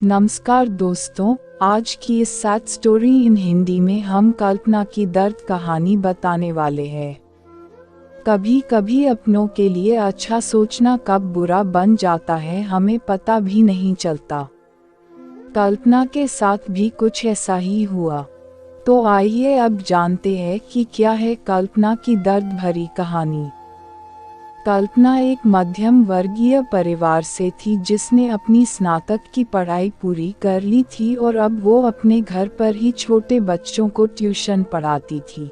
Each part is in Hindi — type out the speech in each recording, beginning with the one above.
नमस्कार दोस्तों, आज की इस सैड स्टोरी इन हिंदी में हम कल्पना की दर्द कहानी बताने वाले हैं। कभी कभी अपनों के लिए अच्छा सोचना कब बुरा बन जाता है हमें पता भी नहीं चलता। कल्पना के साथ भी कुछ ऐसा ही हुआ। तो आइए अब जानते हैं कि क्या है कल्पना की दर्द भरी कहानी। कल्पना एक मध्यम वर्गीय परिवार से थी जिसने अपनी स्नातक की पढ़ाई पूरी कर ली थी और अब वो अपने घर पर ही छोटे बच्चों को ट्यूशन पढ़ाती थी।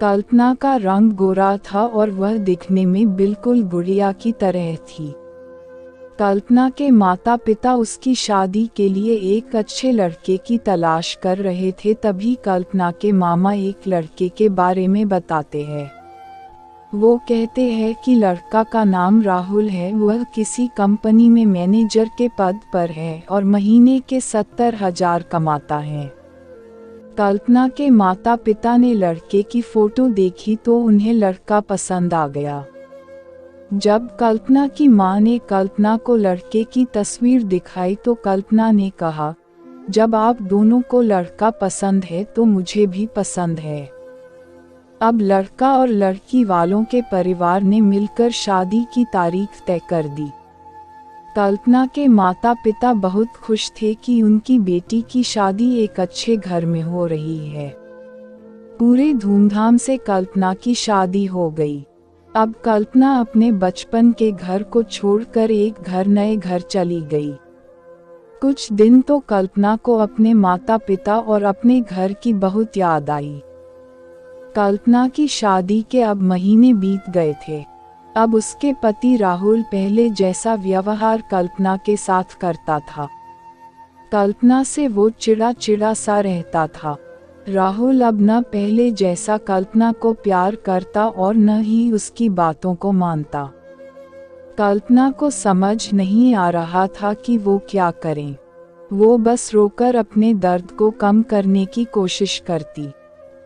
कल्पना का रंग गोरा था और वह दिखने में बिल्कुल गुड़िया की तरह थी। कल्पना के माता पिता उसकी शादी के लिए एक अच्छे लड़के की तलाश कर रहे थे, तभी कल्पना के मामा एक लड़के के बारे में बताते हैं। वो कहते हैं कि लड़का का नाम राहुल है, वह किसी कंपनी में मैनेजर के पद पर है और महीने के 70,000 कमाता है। कल्पना के माता पिता ने लड़के की फोटो देखी तो उन्हें लड़का पसंद आ गया। जब कल्पना की मां ने कल्पना को लड़के की तस्वीर दिखाई तो कल्पना ने कहा, जब आप दोनों को लड़का पसंद है तो मुझे भी पसंद है। अब लड़का और लड़की वालों के परिवार ने मिलकर शादी की तारीख तय कर दी। कल्पना के माता पिता बहुत खुश थे कि उनकी बेटी की शादी एक अच्छे घर में हो रही है। पूरे धूमधाम से कल्पना की शादी हो गई। अब कल्पना अपने बचपन के घर को छोड़कर एक नए घर चली गई। कुछ दिन तो कल्पना को अपने माता पिता और अपने घर की बहुत याद आई। कल्पना की शादी के अब महीने बीत गए थे। अब उसके पति राहुल पहले जैसा व्यवहार कल्पना के साथ करता था। कल्पना से वो चिड़ा सा रहता था। राहुल अब न पहले जैसा कल्पना को प्यार करता और न ही उसकी बातों को मानता। कल्पना को समझ नहीं आ रहा था कि वो क्या करें। वो बस रोकर अपने दर्द को कम करने की कोशिश करती।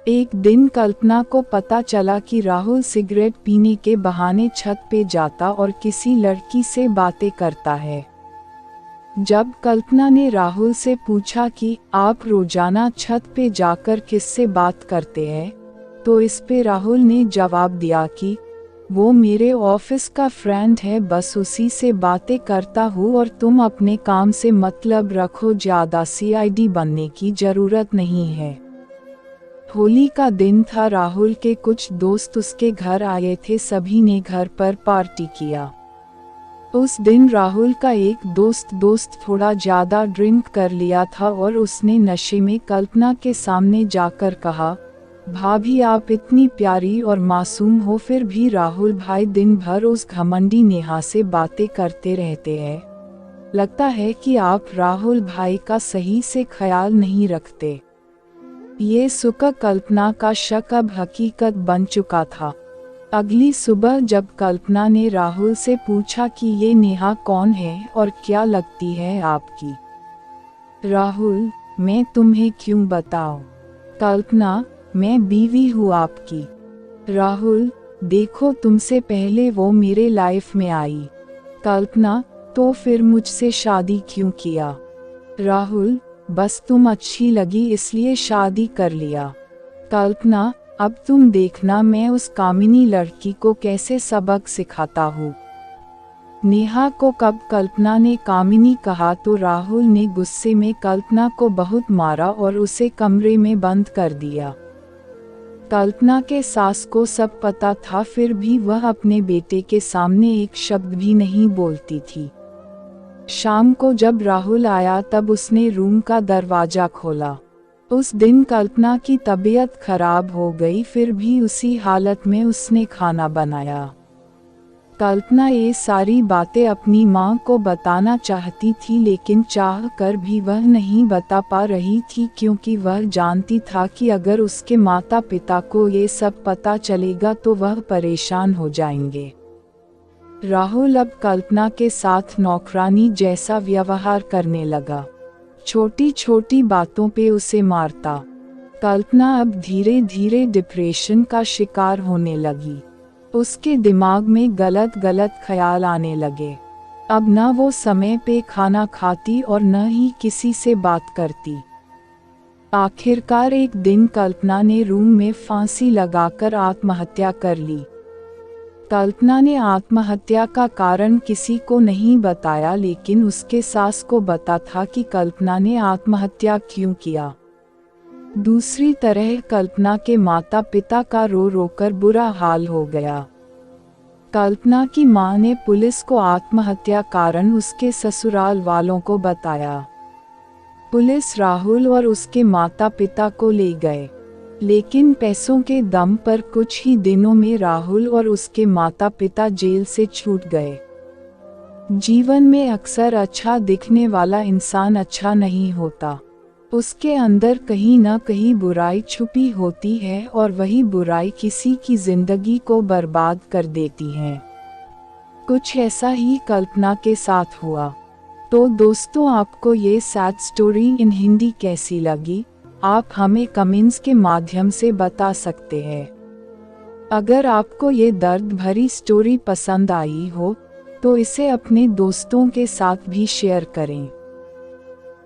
एक दिन कल्पना को पता चला कि राहुल सिगरेट पीने के बहाने छत पे जाता और किसी लड़की से बातें करता है। जब कल्पना ने राहुल से पूछा कि आप रोजाना छत पे जाकर किससे बात करते हैं, तो इस पे राहुल ने जवाब दिया कि वो मेरे ऑफिस का फ्रेंड है, बस उसी से बातें करता हूँ और तुम अपने काम से मतलब रखो, ज्यादा सीआईडी बनने की जरूरत नहीं है। होली का दिन था। राहुल के कुछ दोस्त उसके घर आए थे। सभी ने घर पर पार्टी किया। उस दिन राहुल का एक दोस्त थोड़ा ज्यादा ड्रिंक कर लिया था और उसने नशे में कल्पना के सामने जाकर कहा, भाभी आप इतनी प्यारी और मासूम हो, फिर भी राहुल भाई दिन भर उस घमंडी नेहा से बातें करते रहते हैं। लगता है कि आप राहुल भाई का सही से ख्याल नहीं रखते। ये सुका कल्पना का शक अब हकीकत बन चुका था। अगली सुबह जब कल्पना ने राहुल से पूछा कि ये नेहा कौन है और क्या लगती है आपकी? राहुल, मैं तुम्हें क्यों बताऊं? कल्पना, मैं बीवी हूँ आपकी। राहुल, देखो तुमसे पहले वो मेरे लाइफ में आई। कल्पना, तो फिर मुझसे शादी क्यों किया? राहुल, बस तुम अच्छी लगी इसलिए शादी कर लिया। कल्पना, अब तुम देखना मैं उस कामिनी लड़की को कैसे सबक सिखाता हूँ। नेहा को कब कल्पना ने कामिनी कहा तो राहुल ने गुस्से में कल्पना को बहुत मारा और उसे कमरे में बंद कर दिया। कल्पना के सास को सब पता था, फिर भी वह अपने बेटे के सामने एक शब्द भी नहीं बोलती थी। शाम को जब राहुल आया तब उसने रूम का दरवाजा खोला। उस दिन कल्पना की तबीयत खराब हो गई, फिर भी उसी हालत में उसने खाना बनाया। कल्पना ये सारी बातें अपनी मां को बताना चाहती थी, लेकिन चाह कर भी वह नहीं बता पा रही थी, क्योंकि वह जानती था कि अगर उसके माता पिता को ये सब पता चलेगा तो वह परेशान हो जाएंगे। राहुल अब कल्पना के साथ नौकरानी जैसा व्यवहार करने लगा। छोटी छोटी बातों पे उसे मारता। कल्पना अब धीरे धीरे डिप्रेशन का शिकार होने लगी। उसके दिमाग में गलत ख्याल आने लगे। अब न वो समय पे खाना खाती और न ही किसी से बात करती। आखिरकार एक दिन कल्पना ने रूम में फांसी लगाकर आत्महत्या कर ली। कल्पना ने आत्महत्या का कारण किसी को नहीं बताया, लेकिन उसके सास को पता था कि कल्पना ने आत्महत्या क्यों किया। दूसरी तरह कल्पना के माता पिता का रो रो कर बुरा हाल हो गया। कल्पना की मां ने पुलिस को आत्महत्या कारण उसके ससुराल वालों को बताया। पुलिस राहुल और उसके माता पिता को ले गए, लेकिन पैसों के दम पर कुछ ही दिनों में राहुल और उसके माता पिता जेल से छूट गए। जीवन में अक्सर अच्छा दिखने वाला इंसान अच्छा नहीं होता। उसके अंदर कहीं न कहीं बुराई छुपी होती है और वही बुराई किसी की जिंदगी को बर्बाद कर देती है। कुछ ऐसा ही कल्पना के साथ हुआ। तो दोस्तों, आपको ये सैड स्टोरी इन हिंदी कैसी लगी, आप हमें कमेंट्स के माध्यम से बता सकते हैं। अगर आपको ये दर्द भरी स्टोरी पसंद आई हो तो इसे अपने दोस्तों के साथ भी शेयर करें।